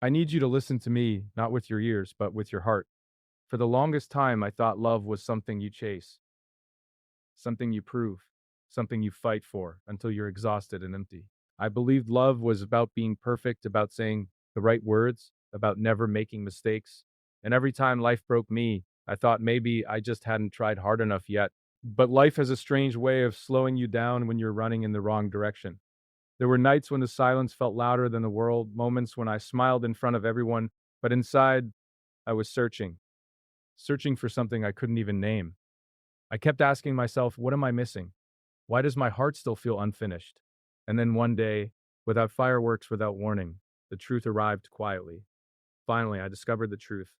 I need you to listen to me, not with your ears, but with your heart. For the longest time, I thought love was something you chase, something you prove, something you fight for until you're exhausted and empty. I believed love was about being perfect, about saying the right words, about never making mistakes. And every time life broke me, I thought maybe I just hadn't tried hard enough yet. But life has a strange way of slowing you down when you're running in the wrong direction. There were nights when the silence felt louder than the world, moments when I smiled in front of everyone, but inside, I was searching for something I couldn't even name. I kept asking myself, what am I missing? Why does my heart still feel unfinished? And then one day, without fireworks, without warning, the truth arrived quietly. Finally, I discovered the truth.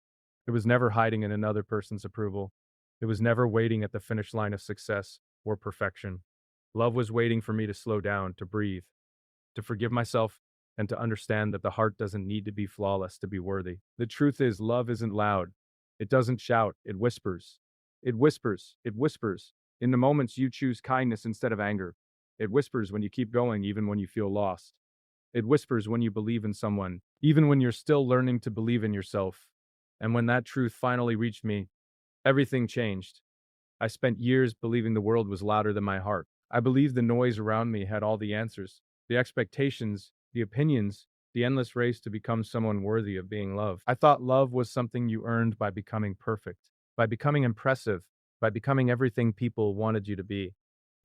It was never hiding in another person's approval. It was never waiting at the finish line of success or perfection. Love was waiting for me to slow down, to breathe, to forgive myself, and to understand that the heart doesn't need to be flawless to be worthy. The truth is, love isn't loud. It doesn't shout, it whispers. It whispers, it whispers. In the moments you choose kindness instead of anger. It whispers when you keep going, even when you feel lost. It whispers when you believe in someone, even when you're still learning to believe in yourself. And when that truth finally reached me, everything changed. I spent years believing the world was louder than my heart. I believed the noise around me had all the answers, the expectations, the opinions, the endless race to become someone worthy of being loved. I thought love was something you earned by becoming perfect, by becoming impressive, by becoming everything people wanted you to be.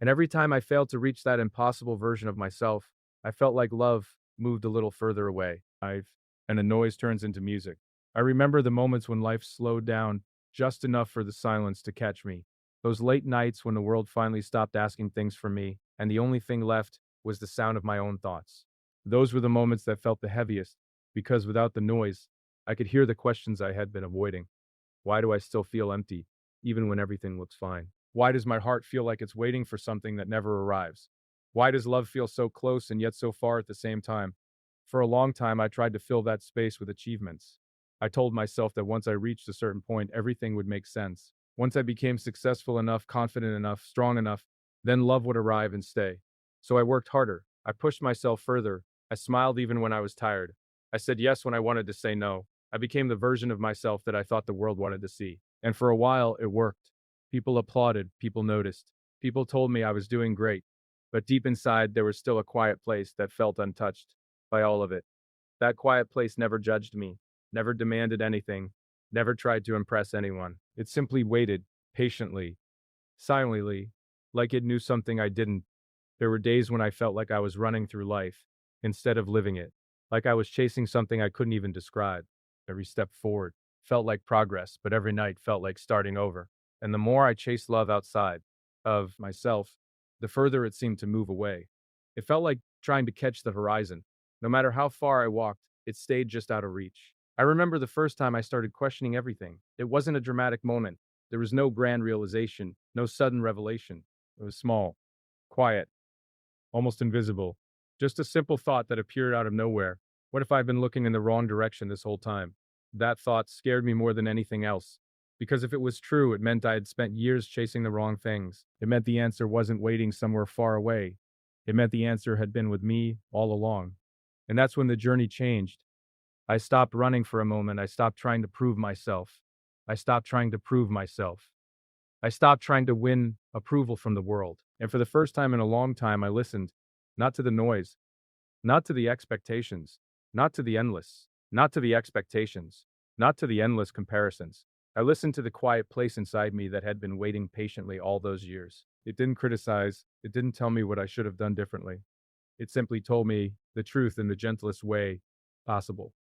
And every time I failed to reach that impossible version of myself, I felt like love moved a little further away. And the noise turns into music. I remember the moments when life slowed down just enough for the silence to catch me, those late nights when the world finally stopped asking things from me, and the only thing left was the sound of my own thoughts. Those were the moments that felt the heaviest, because without the noise, I could hear the questions I had been avoiding. Why do I still feel empty, even when everything looks fine? Why does my heart feel like it's waiting for something that never arrives? Why does love feel so close and yet so far at the same time? For a long time, I tried to fill that space with achievements. I told myself that once I reached a certain point, everything would make sense. Once I became successful enough, confident enough, strong enough, then love would arrive and stay. So I worked harder. I pushed myself further. I smiled even when I was tired. I said yes when I wanted to say no. I became the version of myself that I thought the world wanted to see. And for a while, it worked. People applauded, people noticed. People told me I was doing great. But deep inside, there was still a quiet place that felt untouched by all of it. That quiet place never judged me, never demanded anything, never tried to impress anyone. It simply waited, patiently, silently, like it knew something I didn't. There were days when I felt like I was running through life instead of living it, like I was chasing something I couldn't even describe. Every step forward felt like progress, but every night felt like starting over. And the more I chased love outside of myself, the further it seemed to move away. It felt like trying to catch the horizon. No matter how far I walked, it stayed just out of reach. I remember the first time I started questioning everything. It wasn't a dramatic moment. There was no grand realization, no sudden revelation. It was small, quiet, almost invisible. Just a simple thought that appeared out of nowhere. What if I've been looking in the wrong direction this whole time? That thought scared me more than anything else. Because if it was true, it meant I had spent years chasing the wrong things. It meant the answer wasn't waiting somewhere far away. It meant the answer had been with me all along. And that's when the journey changed. I stopped running for a moment. I stopped trying to prove myself. I stopped trying to prove myself. I stopped trying to win approval from the world. And for the first time in a long time, I listened, not to the noise, not to the expectations, not to the endless, not to the expectations, not to the endless comparisons. I listened to the quiet place inside me that had been waiting patiently all those years. It didn't criticize, it didn't tell me what I should have done differently. It simply told me the truth in the gentlest way possible.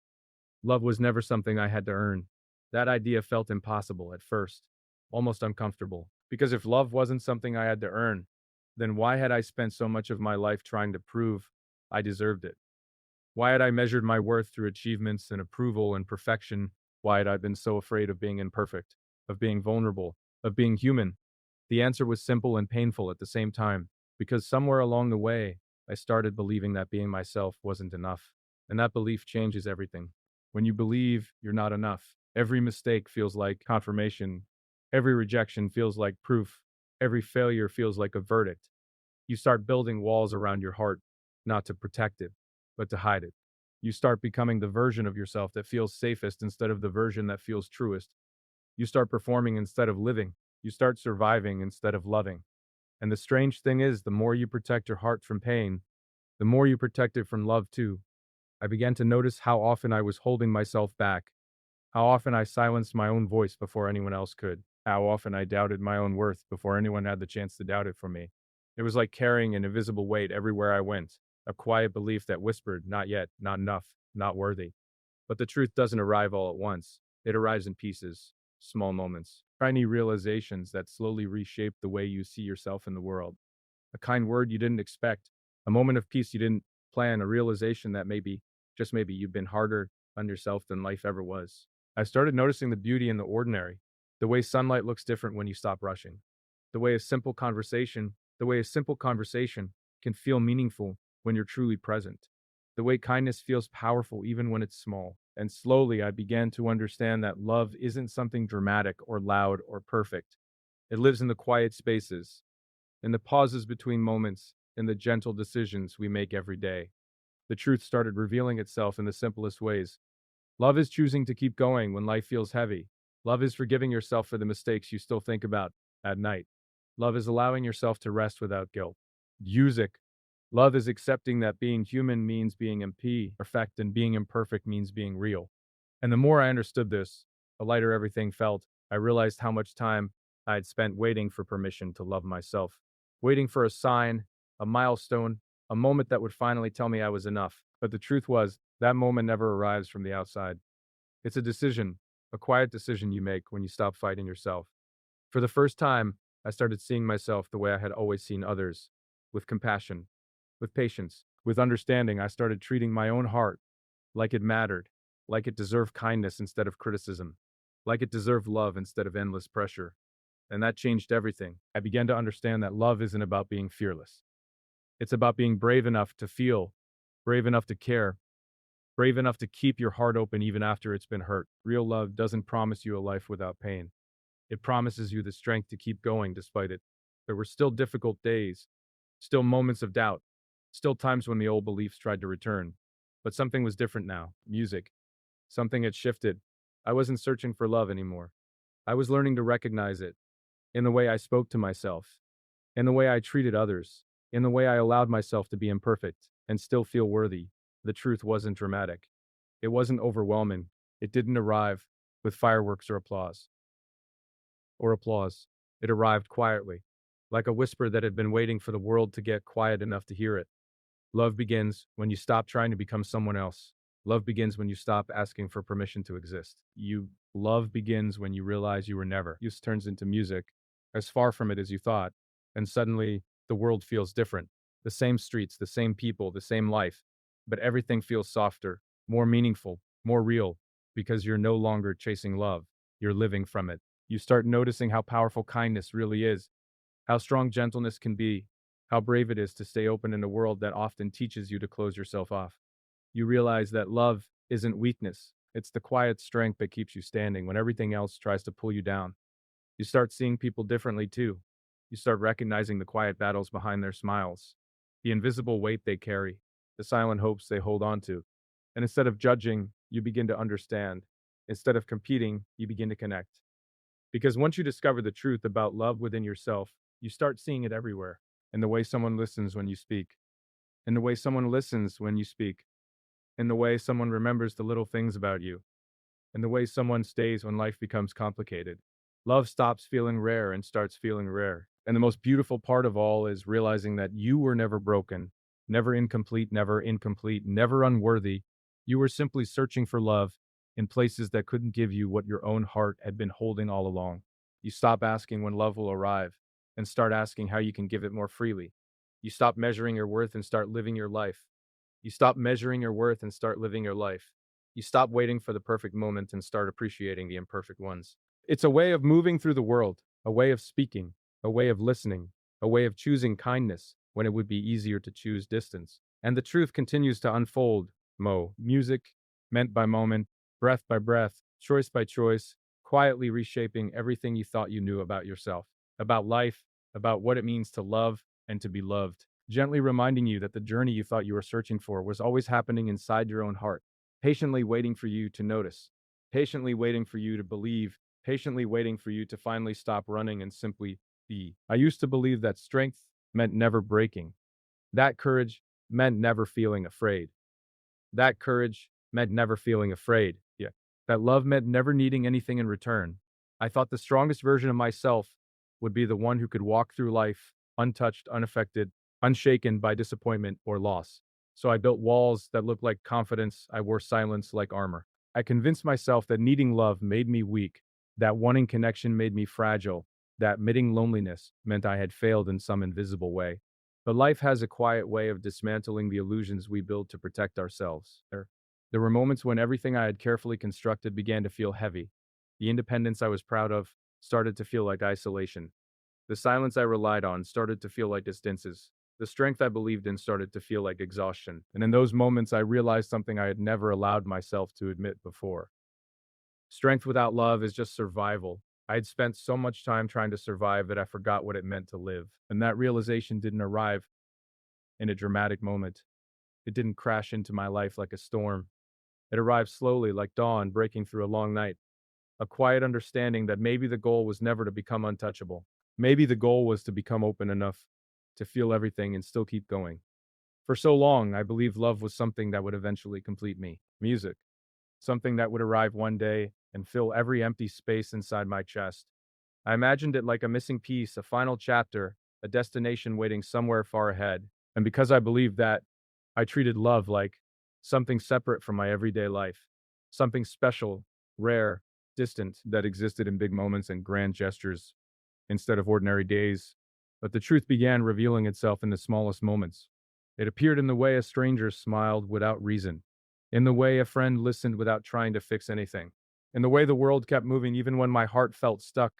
Love was never something I had to earn. That idea felt impossible at first, almost uncomfortable. Because if love wasn't something I had to earn, then why had I spent so much of my life trying to prove I deserved it? Why had I measured my worth through achievements and approval and perfection? Why had I been so afraid of being imperfect, of being vulnerable, of being human? The answer was simple and painful at the same time, because somewhere along the way, I started believing that being myself wasn't enough. And that belief changes everything. When you believe you're not enough, every mistake feels like confirmation, every rejection feels like proof, every failure feels like a verdict. You start building walls around your heart, not to protect it, but to hide it. You start becoming the version of yourself that feels safest instead of the version that feels truest. You start performing instead of living. You start surviving instead of loving. And the strange thing is, the more you protect your heart from pain, the more you protect it from love too. I began to notice how often I was holding myself back, how often I silenced my own voice before anyone else could, how often I doubted my own worth before anyone had the chance to doubt it for me. It was like carrying an invisible weight everywhere I went, a quiet belief that whispered, not yet, not enough, not worthy. But the truth doesn't arrive all at once. It arrives in pieces, small moments, tiny realizations that slowly reshape the way you see yourself in the world. A kind word you didn't expect, a moment of peace you didn't plan, a realization that maybe, just maybe, you've been harder on yourself than life ever was. I started noticing the beauty in the ordinary, the way sunlight looks different when you stop rushing, the way a simple conversation can feel meaningful when you're truly present, the way kindness feels powerful even when it's small. And slowly I began to understand that love isn't something dramatic or loud or perfect. It lives in the quiet spaces, in the pauses between moments, in the gentle decisions we make every day. The truth started revealing itself in the simplest ways. Love is choosing to keep going when life feels heavy. Love is forgiving yourself for the mistakes you still think about at night. Love is allowing yourself to rest without guilt. Music. Love is accepting that being human means being imperfect and being imperfect means being real. And the more I understood this, the lighter everything felt. I realized how much time I had spent waiting for permission to love myself, waiting for a sign, a milestone, a moment that would finally tell me I was enough. But the truth was, that moment never arrives from the outside. It's a decision, a quiet decision you make when you stop fighting yourself. For the first time, I started seeing myself the way I had always seen others, with compassion, with patience, with understanding. I started treating my own heart like it mattered, like it deserved kindness instead of criticism, like it deserved love instead of endless pressure. And that changed everything. I began to understand that love isn't about being fearless. It's about being brave enough to feel, brave enough to care, brave enough to keep your heart open even after it's been hurt. Real love doesn't promise you a life without pain. It promises you the strength to keep going despite it. There were still difficult days, still moments of doubt, still times when the old beliefs tried to return. But something was different now. Music. Something had shifted. I wasn't searching for love anymore. I was learning to recognize it in the way I spoke to myself, in the way I treated others, in the way I allowed myself to be imperfect and still feel worthy. The truth wasn't dramatic. It wasn't overwhelming. It didn't arrive with fireworks or applause. It arrived quietly, like a whisper that had been waiting for the world to get quiet enough to hear it. Love begins when you stop trying to become someone else. Love begins when you stop asking for permission to exist. Love begins when you realize you were never. Use turns into music, as far from it as you thought, and suddenly the world feels different. The same streets, the same people, the same life, but everything feels softer, more meaningful, more real, because you're no longer chasing love. You're living from it. You start noticing how powerful kindness really is, how strong gentleness can be, how brave it is to stay open in a world that often teaches you to close yourself off. You realize that love isn't weakness, it's the quiet strength that keeps you standing when everything else tries to pull you down. You start seeing people differently too. You start recognizing the quiet battles behind their smiles, the invisible weight they carry, the silent hopes they hold on to. And instead of judging, you begin to understand. Instead of competing, you begin to connect. Because once you discover the truth about love within yourself, you start seeing it everywhere. In the way someone listens when you speak, in the way someone listens when you speak, in the way someone remembers the little things about you, in the way someone stays when life becomes complicated. Love stops feeling rare and starts feeling rare. And the most beautiful part of all is realizing that you were never broken, never incomplete, never unworthy. You were simply searching for love in places that couldn't give you what your own heart had been holding all along. You stop asking when love will arrive and start asking how you can give it more freely. You stop measuring your worth and start living your life. You stop measuring your worth and start living your life. You stop waiting for the perfect moment and start appreciating the imperfect ones. It's a way of moving through the world, a way of speaking, a way of listening, a way of choosing kindness when it would be easier to choose distance. And the truth continues to unfold. Music, meant by moment, breath by breath, choice by choice, quietly reshaping everything you thought you knew about yourself, about life, about what it means to love and to be loved. gently reminding you that the journey you thought you were searching for was always happening inside your own heart, patiently waiting for you to notice, patiently waiting for you to believe, patiently waiting for you to finally stop running and simply be. I used to believe that strength meant never breaking, that courage meant never feeling afraid. That courage meant never feeling afraid. Yeah. That love meant never needing anything in return. I thought the strongest version of myself would be the one who could walk through life untouched, unaffected, unshaken by disappointment or loss. So I built walls that looked like confidence. I wore silence like armor. I convinced myself that needing love made me weak, that wanting connection made me fragile, that admitting loneliness meant I had failed in some invisible way. But life has a quiet way of dismantling the illusions we build to protect ourselves. There were moments when everything I had carefully constructed began to feel heavy. The independence I was proud of started to feel like isolation. The silence I relied on started to feel like distances. The strength I believed in started to feel like exhaustion. And in those moments, I realized something I had never allowed myself to admit before. Strength without love is just survival. I had spent so much time trying to survive that I forgot what it meant to live. And that realization didn't arrive in a dramatic moment. It didn't crash into my life like a storm. It arrived slowly, like dawn breaking through a long night. A quiet understanding that maybe the goal was never to become untouchable. Maybe the goal was to become open enough to feel everything and still keep going. For so long, I believed love was something that would eventually complete me. Music, something that would arrive one day and fill every empty space inside my chest. I imagined it like a missing piece, a final chapter, a destination waiting somewhere far ahead. And because I believed that, I treated love like something separate from my everyday life, something special, rare, distant, that existed in big moments and grand gestures instead of ordinary days. But the truth began revealing itself in the smallest moments. It appeared in the way a stranger smiled without reason, in the way a friend listened without trying to fix anything, in the way the world kept moving even when my heart felt stuck.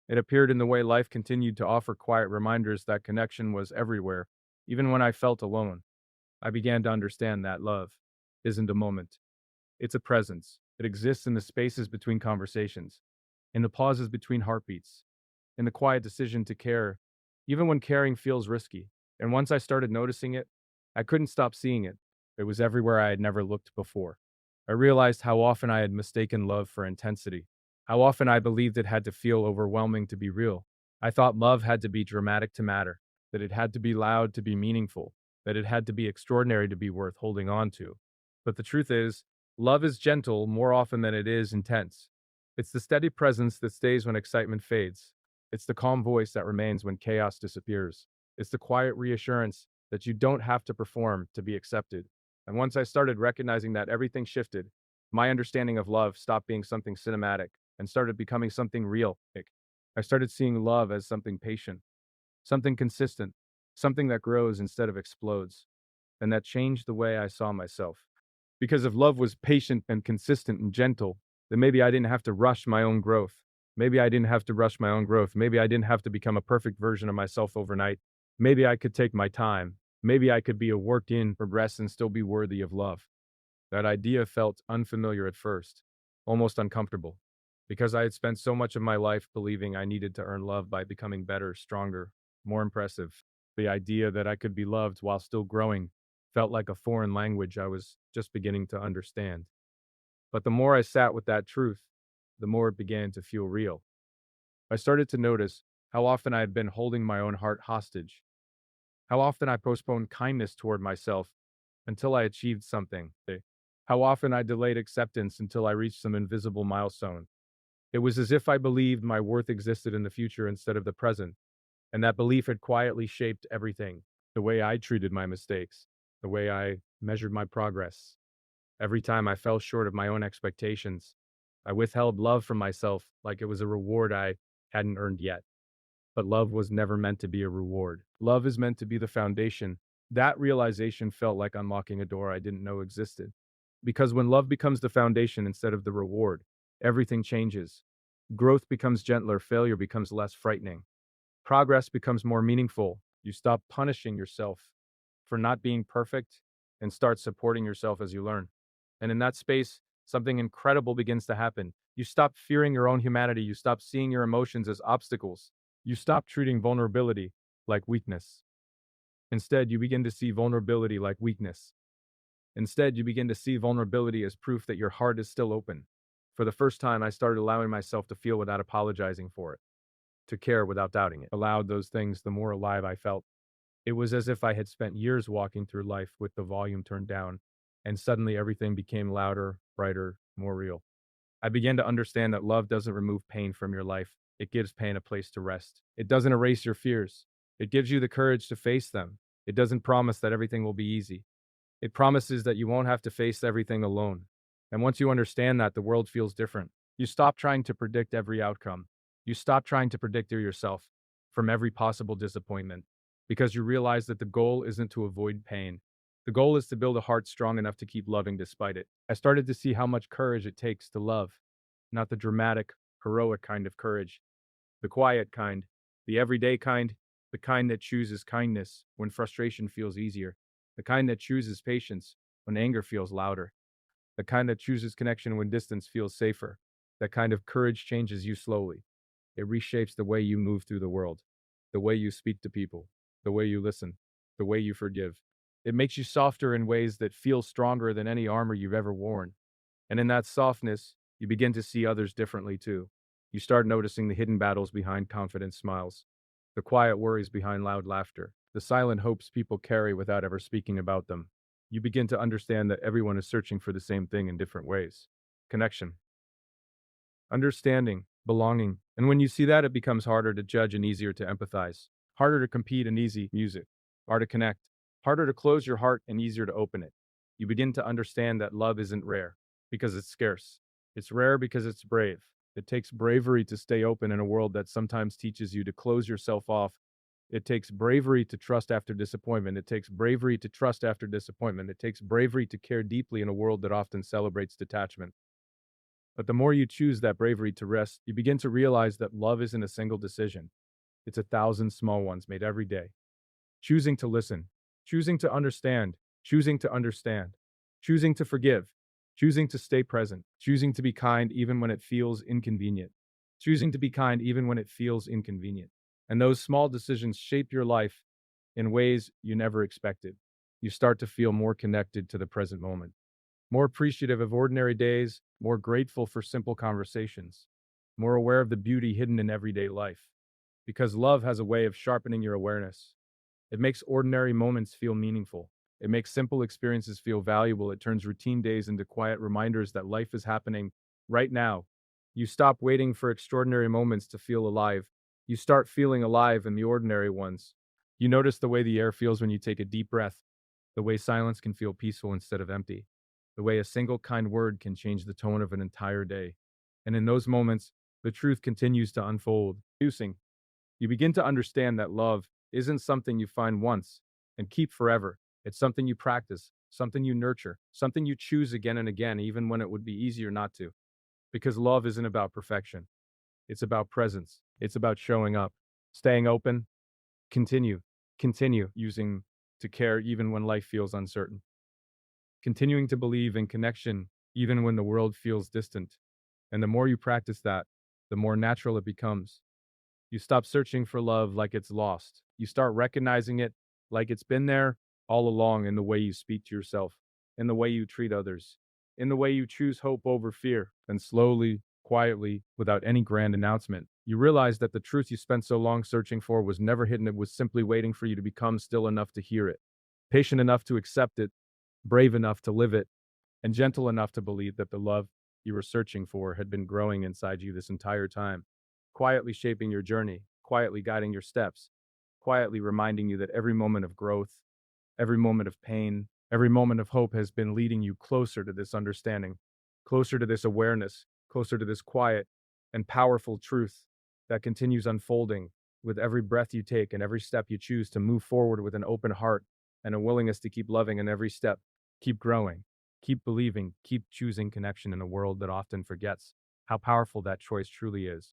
It appeared in the way life continued to offer quiet reminders that connection was everywhere, even when I felt alone. I began to understand that love isn't a moment, it's a presence. It exists in the spaces between conversations, in the pauses between heartbeats, in the quiet decision to care, even when caring feels risky. And once I started noticing it, I couldn't stop seeing it. It was everywhere I had never looked before. I realized how often I had mistaken love for intensity, how often I believed it had to feel overwhelming to be real. I thought love had to be dramatic to matter, that it had to be loud to be meaningful, that it had to be extraordinary to be worth holding on to. But the truth is, love is gentle more often than it is intense. It's the steady presence that stays when excitement fades. It's the calm voice that remains when chaos disappears. It's the quiet reassurance that you don't have to perform to be accepted. And once I started recognizing that, everything shifted. My understanding of love stopped being something cinematic and started becoming something real. I started seeing love as something patient, something consistent, something that grows instead of explodes. And that changed the way I saw myself. Because if love was patient and consistent and gentle, then maybe I didn't have to rush my own growth. Maybe I didn't have to rush my own growth. Maybe I didn't have to become a perfect version of myself overnight. Maybe I could take my time. Maybe I could be a worked in progress and still be worthy of love. That idea felt unfamiliar at first, almost uncomfortable, because I had spent so much of my life believing I needed to earn love by becoming better, stronger, more impressive. The idea that I could be loved while still growing felt like a foreign language I was just beginning to understand. But the more I sat with that truth, the more it began to feel real. I started to notice how often I had been holding my own heart hostage, how often I postponed kindness toward myself until I achieved something, how often I delayed acceptance until I reached some invisible milestone. It was as if I believed my worth existed in the future instead of the present, and that belief had quietly shaped everything: the way I treated my mistakes, the way I measured my progress. Every time I fell short of my own expectations, I withheld love from myself like it was a reward I hadn't earned yet. But love was never meant to be a reward. Love is meant to be the foundation. That realization felt like unlocking a door I didn't know existed. Because when love becomes the foundation instead of the reward, everything changes. Growth becomes gentler, failure becomes less frightening. Progress becomes more meaningful. You stop punishing yourself for not being perfect and start supporting yourself as you learn. And in that space, something incredible begins to happen. You stop fearing your own humanity. You stop seeing your emotions as obstacles. You stop treating vulnerability like weakness. Instead, you begin to see vulnerability like weakness. Instead, you begin to see vulnerability as proof that your heart is still open. For the first time, I started allowing myself to feel without apologizing for it, to care without doubting it. Allowed those things, the more alive I felt. It was as if I had spent years walking through life with the volume turned down, and suddenly everything became louder, brighter, more real. I began to understand that love doesn't remove pain from your life. It gives pain a place to rest. It doesn't erase your fears. It gives you the courage to face them. It doesn't promise that everything will be easy. It promises that you won't have to face everything alone. And once you understand that, the world feels different. You stop trying to predict every outcome. You stop trying to predict yourself from every possible disappointment because you realize that the goal isn't to avoid pain. The goal is to build a heart strong enough to keep loving despite it. I started to see how much courage it takes to love, not the dramatic, heroic kind of courage, the quiet kind, the everyday kind, the kind that chooses kindness when frustration feels easier, the kind that chooses patience when anger feels louder, the kind that chooses connection when distance feels safer. That kind of courage changes you slowly. It reshapes the way you move through the world, the way you speak to people, the way you listen, the way you forgive. It makes you softer in ways that feel stronger than any armor you've ever worn. And in that softness, you begin to see others differently too. You start noticing the hidden battles behind confident smiles, the quiet worries behind loud laughter, the silent hopes people carry without ever speaking about them. You begin to understand that everyone is searching for the same thing in different ways: connection, understanding, belonging. And when you see that, it becomes harder to judge and easier to empathize, harder to compete and easy music, harder to connect, harder to close your heart and easier to open it. You begin to understand that love isn't rare because it's scarce. It's rare because it's brave. It takes bravery to stay open in a world that sometimes teaches you to close yourself off. It takes bravery to trust after disappointment. It takes bravery to trust after disappointment. It takes bravery to care deeply in a world that often celebrates detachment. But the more you choose that bravery to rest, you begin to realize that love isn't a single decision. It's 1,000 small ones made every day. Choosing to listen, choosing to understand, choosing to understand, choosing to forgive, choosing to stay present, choosing to be kind even when it feels inconvenient, choosing to be kind even when it feels inconvenient. And those small decisions shape your life in ways you never expected. You start to feel more connected to the present moment, more appreciative of ordinary days, more grateful for simple conversations, more aware of the beauty hidden in everyday life. Because love has a way of sharpening your awareness. It makes ordinary moments feel meaningful. It makes simple experiences feel valuable. It turns routine days into quiet reminders that life is happening right now. You stop waiting for extraordinary moments to feel alive. You start feeling alive in the ordinary ones. You notice the way the air feels when you take a deep breath, the way silence can feel peaceful instead of empty, the way a single kind word can change the tone of an entire day. And in those moments, the truth continues to unfold. You begin to understand that love isn't something you find once and keep forever. It's something you practice, something you nurture, something you choose again and again, even when it would be easier not to. Because love isn't about perfection, it's about presence, it's about showing up, staying open, continue, continue using to care even when life feels uncertain, continuing to believe in connection even when the world feels distant. And the more you practice that, the more natural it becomes. You stop searching for love like it's lost. You start recognizing it like it's been there all along in the way you speak to yourself, in the way you treat others, in the way you choose hope over fear. And slowly, quietly, without any grand announcement, you realize that the truth you spent so long searching for was never hidden. It was simply waiting for you to become still enough to hear it, patient enough to accept it, brave enough to live it, and gentle enough to believe that the love you were searching for had been growing inside you this entire time, quietly shaping your journey, quietly guiding your steps, quietly reminding you that every moment of growth, every moment of pain, every moment of hope has been leading you closer to this understanding, closer to this awareness, closer to this quiet and powerful truth that continues unfolding with every breath you take and every step you choose to move forward with an open heart and a willingness to keep loving in every step, keep growing, keep believing, keep choosing connection in a world that often forgets how powerful that choice truly is.